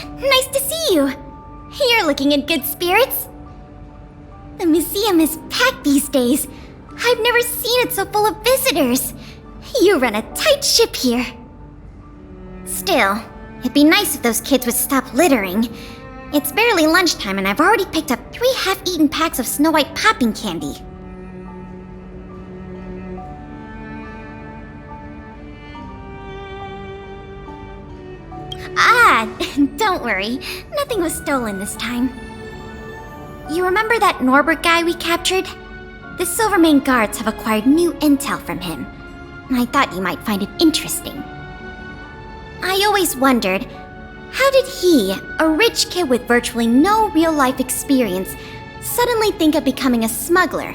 Nice to see you. You're looking in good spirits. The museum is packed these days. I've never seen it so full of visitors. You run a tight ship here. Still, it'd be nice if those kids would stop littering. It's barely lunchtime and I've already picked up 3 half-eaten packs of Snow White popping candy. Don't worry. Nothing was stolen this time. You remember that Norbert guy we captured? The Silvermane guards have acquired new intel from him. I thought you might find it interesting. I always wondered, how did he, a rich kid with virtually no real-life experience, suddenly think of becoming a smuggler?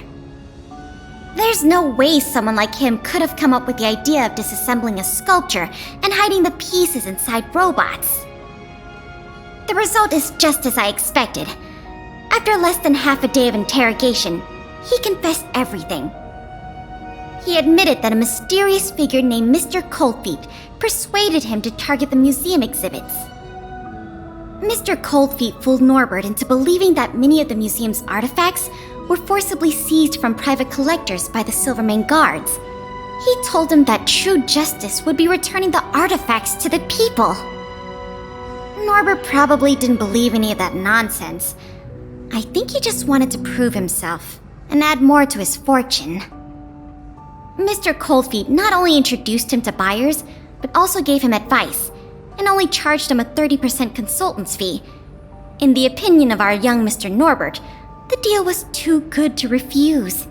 There's no way someone like him could have come up with the idea of disassembling a sculpture and hiding the pieces inside robots. The result is just as I expected. After less than half a day of interrogation, he confessed everything. He admitted that a mysterious figure named Mr. Coldfeet persuaded him to target the museum exhibits. Mr. Coldfeet fooled Norbert into believing that many of the museum's artifacts were forcibly seized from private collectors by the Silvermane guards. He told him that true justice would be returning the artifacts to the people. Norbert probably didn't believe any of that nonsense. I think he just wanted to prove himself and add more to his fortune. Mr. Coldfeet not only introduced him to buyers, but also gave him advice, and only charged him a 30% consultant's fee. In the opinion of our young Mr. Norbert, the deal was too good to refuse.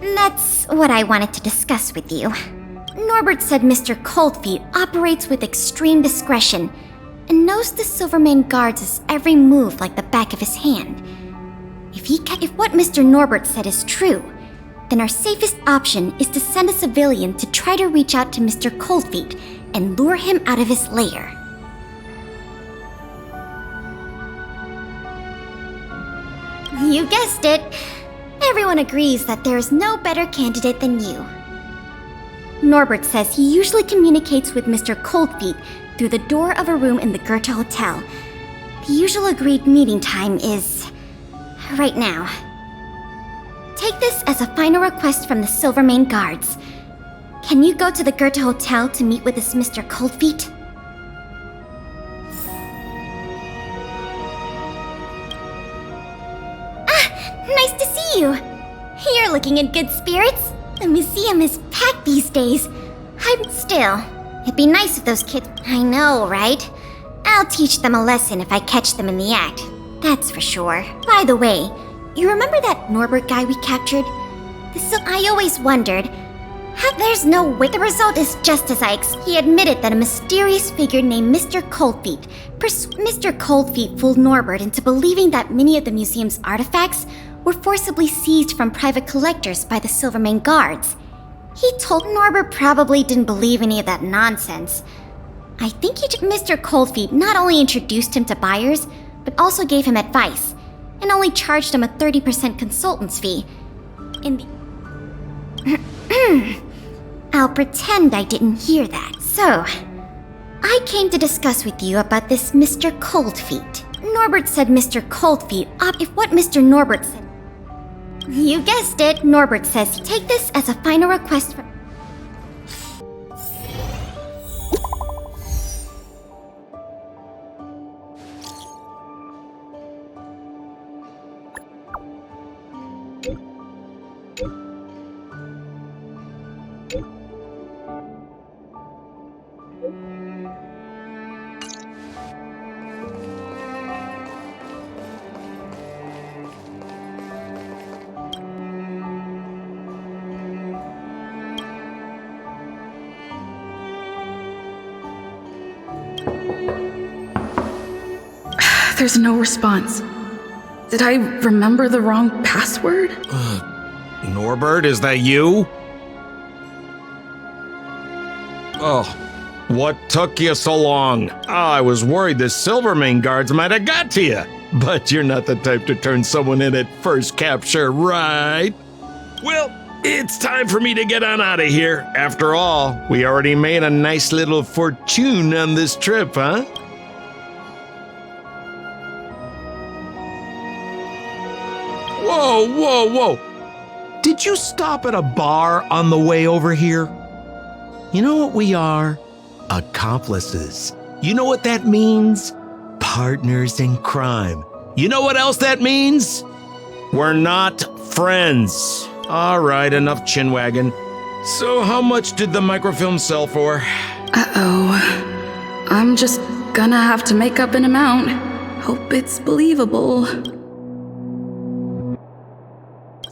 That's what I wanted to discuss with you. Norbert said Mr. Coldfeet operates with extreme discretion and knows the Silvermane guards' every move like the back of his hand. If what Mr. Norbert said is true, then our safest option is to send a civilian to try to reach out to Mr. Coldfeet and lure him out of his lair. You guessed it. Everyone agrees that there is no better candidate than you. Norbert says he usually communicates with Mr. Coldfeet through the door of a room in the Goethe Hotel. The usual agreed meeting time is right now. Take this as a final request from the Silvermane guards. Can you go to the Goethe Hotel to meet with this Mr. Coldfeet? Nice to see you. You're looking in good spirits. The museum is packed these days. It'd be nice if those kids... I know, right? I'll teach them a lesson if I catch them in the act. That's for sure. By the way, you remember that Norbert guy we captured? I always wondered, how there's no way... The result is just as He admitted that a mysterious figure named Mr. Coldfeet Mr. Coldfeet fooled Norbert into believing that many of the museum's artifacts were forcibly seized from private collectors by the Silvermane guards. He told Norbert probably didn't believe any of that nonsense. I think Mr. Coldfeet not only introduced him to buyers, but also gave him advice, and only charged him a 30% consultant's fee. I'll pretend I didn't hear that. So, I came to discuss with you about this Mr. Coldfeet. Norbert said Mr. Coldfeet if what Mr. Norbert said... You guessed it, Norbert says take this as a final request from... There's no response. Did I remember the wrong password? Norbert, is that you? Oh, what took you so long? I was worried the Silvermane guards might have got to you. But you're not the type to turn someone in at first capture, right? Well, It's time for me to get on out of here. After all, we already made a nice little fortune on this trip, huh? Whoa, whoa, whoa. Did you stop at a bar on the way over here? You know what we are? Accomplices. You know what that means? Partners in crime. You know what else that means? We're not friends. All right, enough chinwagging. So how much did the microfilm sell for? Uh-oh. I'm just gonna have to make up an amount. Hope it's believable.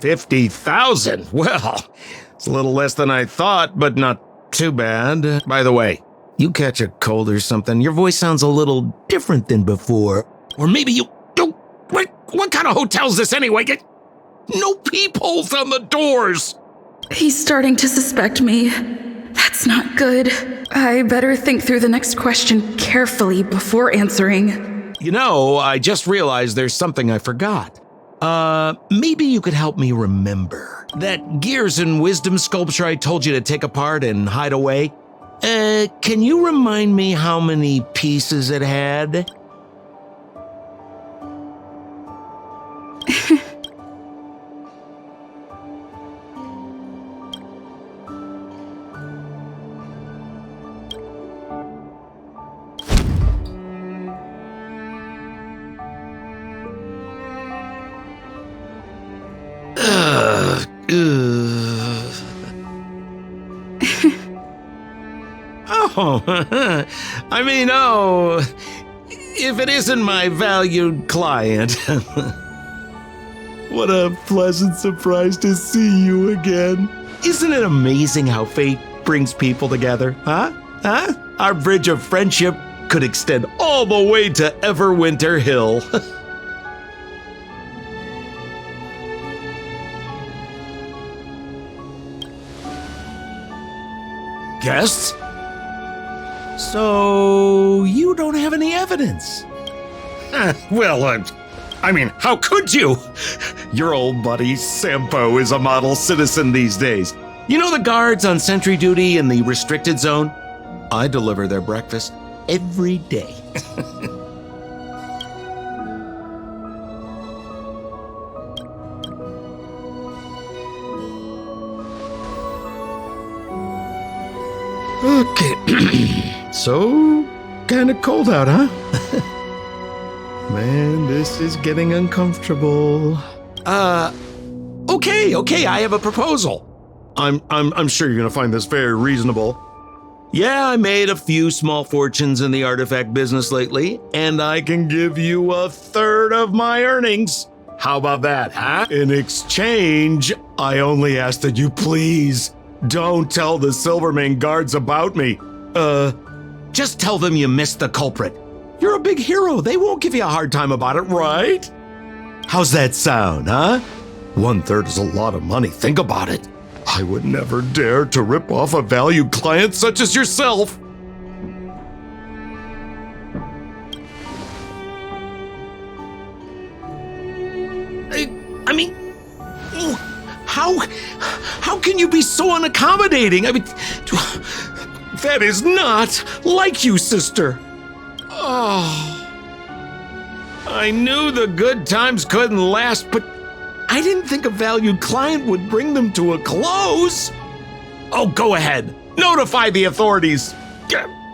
50,000? Well, it's a little less than I thought, but not too bad. By the way, you catch a cold or something, your voice sounds a little different than before. Or maybe you... What kind of hotel's this anyway? No peepholes on the doors! He's starting to suspect me. That's not good. I better think through the next question carefully before answering. You know, I just realized there's something I forgot. Maybe you could help me remember. That Gears and Wisdom sculpture I told you to take apart and hide away? Can you remind me how many pieces it had? If it isn't my valued client. What a pleasant surprise to see you again. Isn't it amazing how fate brings people together, huh? Our bridge of friendship could extend all the way to Everwinter Hill. Guests? So, you don't have any evidence? Well, how could you? Your old buddy Sampo is a model citizen these days. You know the guards on sentry duty in the restricted zone? I deliver their breakfast every day. Okay, so kind of cold out, huh? Man, this is getting uncomfortable. Okay, I have a proposal. I'm sure you're gonna find this very reasonable. Yeah, I made a few small fortunes in the artifact business lately, and I can give you a third of my earnings. How about that, huh? In exchange, I only ask that you please don't tell the Silvermane guards about me. Just tell them you missed the culprit. You're a big hero. They won't give you a hard time about it, right? How's that sound, huh? 1/3 is a lot of money. Think about it. I would never dare to rip off a valued client such as yourself. How can you be so unaccommodating? That is not like you, sister. Oh, I knew the good times couldn't last, but I didn't think a valued client would bring them to a close. Oh, go ahead. Notify the authorities.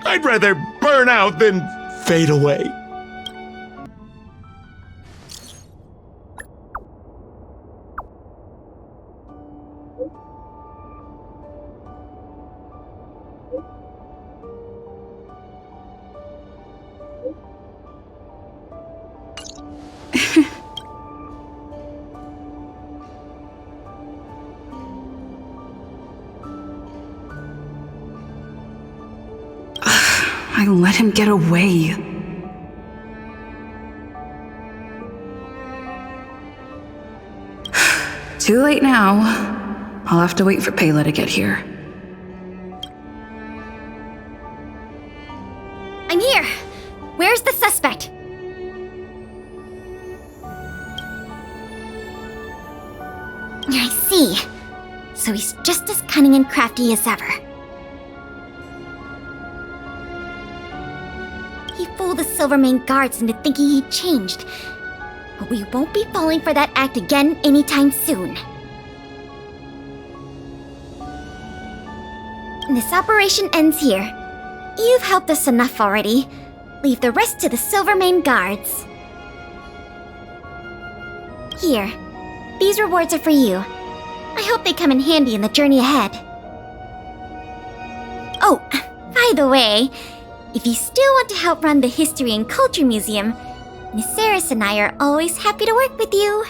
I'd rather burn out than fade away. I let him get away. Too late now. I'll have to wait for Pela to get here. I'm here. Where's the suspect? I see. So cunning and crafty as ever. He fooled the Silvermane guards into thinking he'd changed. But we won't be falling for that act again anytime soon. This operation ends here. You've helped us enough already. Leave the rest to the Silvermane guards. Here, these rewards are for you. I hope they come in handy in the journey ahead. Oh, by the way, if you still want to help run the History and Culture Museum, Miss Eris and I are always happy to work with you.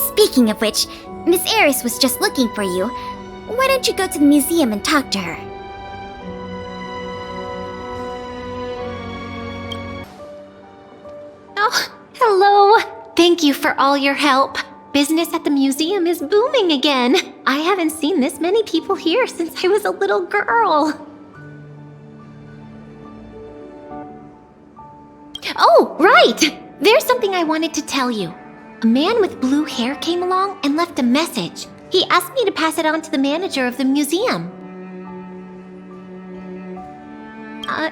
Speaking of which, Miss Eris was just looking for you. Why don't you go to the museum and talk to her? Oh, hello! Thank you for all your help. Business at the museum is booming again. I haven't seen this many people here since I was a little girl. Oh, right! There's something I wanted to tell you. A man with blue hair came along and left a message. He asked me to pass it on to the manager of the museum.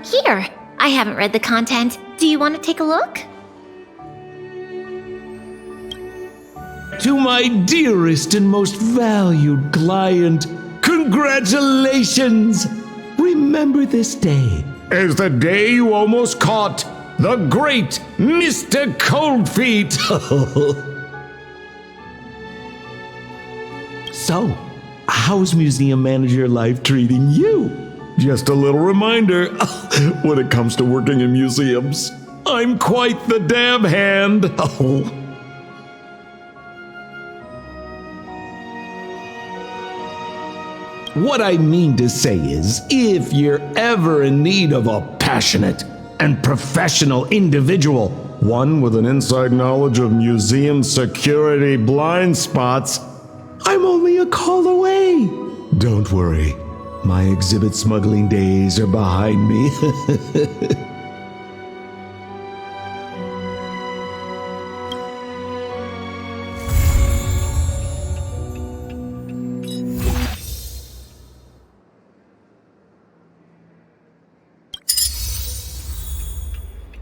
Here. I haven't read the content. Do you want to take a look? To my dearest and most valued client, congratulations! Remember this day as the day you almost caught the great Mr. Coldfeet. So, how's museum manager life treating you? Just a little reminder, when it comes to working in museums, I'm quite the dab hand. What I mean to say is, if you're ever in need of a passionate and professional individual, one with an inside knowledge of museum security blind spots, I'm only a call away. Don't worry, my exhibit smuggling days are behind me.